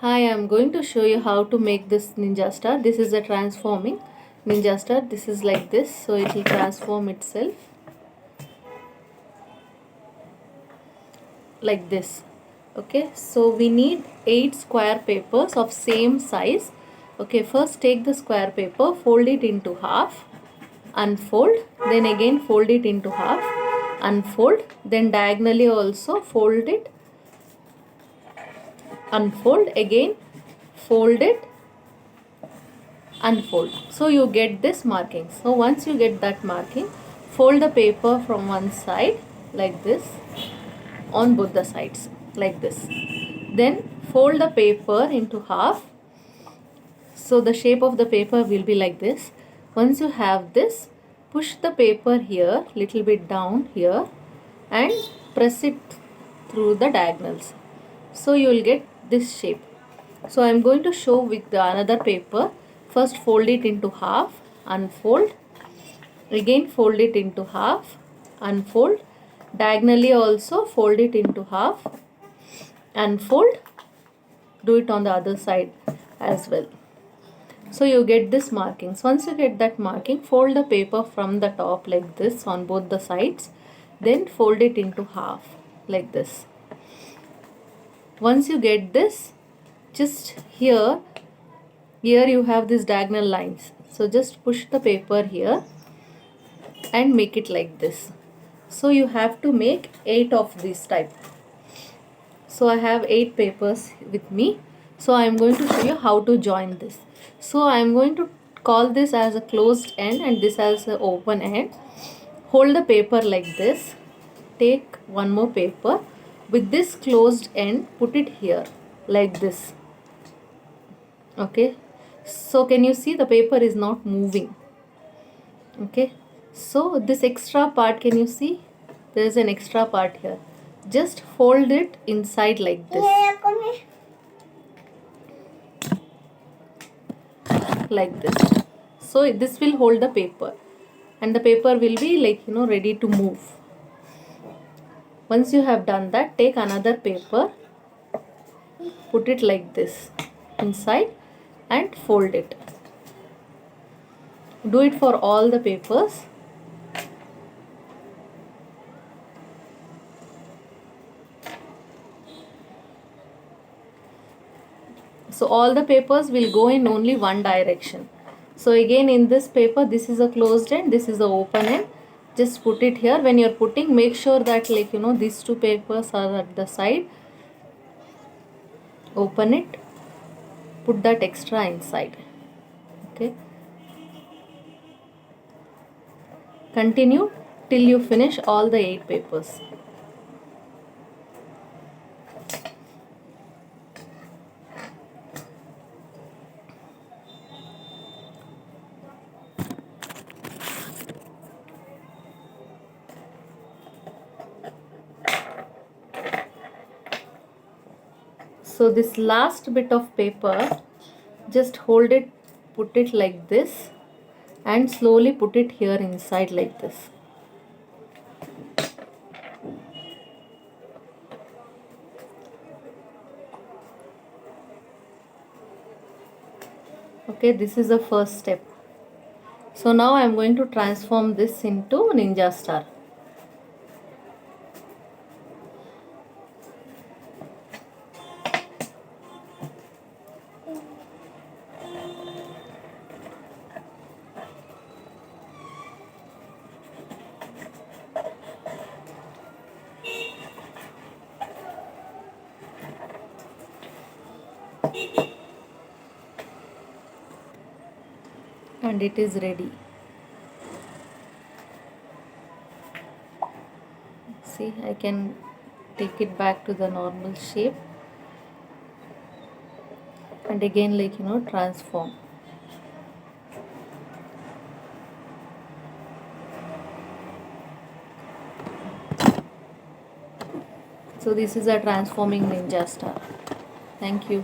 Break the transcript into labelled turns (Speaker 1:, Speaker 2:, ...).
Speaker 1: Hi, I'm going to show you how to make this ninja star. This is a transforming ninja star. This is like this, so it will transform itself like this. Okay, so we need 8 square papers of same size. Okay, first take the square paper, fold it into half, unfold, then again fold it into half, unfold, then diagonally also fold it, unfold, again fold it, unfold. So you get this marking. So once you get that marking, fold the paper from one side like this on both the sides like this. Then fold the paper into half. So the shape of the paper will be like this. Once you have this, push the paper here little bit down here and press it through the diagonals. So you will get this shape. So I am going to show with the another paper. First fold it into half, unfold, again fold it into half, unfold, diagonally also fold it into half, unfold, do it on the other side as well. So you get this markings. Once you get that marking, fold the paper from the top like this on both the sides, then fold it into half like this. Once you get this, just here you have these diagonal lines, so just push the paper here and make it like this. So you have to make 8 of this type. So I have 8 papers with me, so I am going to show you how to join this. So I am going to call this as a closed end and this as an open end. Hold the paper like this, take one more paper with this closed end, put it here like this. Okay, so can you see the paper is not moving? Okay, so this extra part, can you see there is an extra part here? Just fold it inside like this, like this. So this will hold the paper and the paper will be like ready to move. Once you have done that, take another paper, put it like this inside and fold it. Do it for all the papers. So all the papers will go in only one direction. So again in this paper, this is a closed end, this is the open end. Just put it here. When you're putting, make sure that these two papers are at the side. Open it, put that extra inside. Okay, continue till you finish all the 8 papers. So this last bit of paper, just hold it, put it like this and slowly put it here inside like this. Okay, this is the first step. So now I am going to transform this into ninja star. And it is ready. See, I can take it back to the normal shape and again transform. So this is a transforming ninja star. Thank you.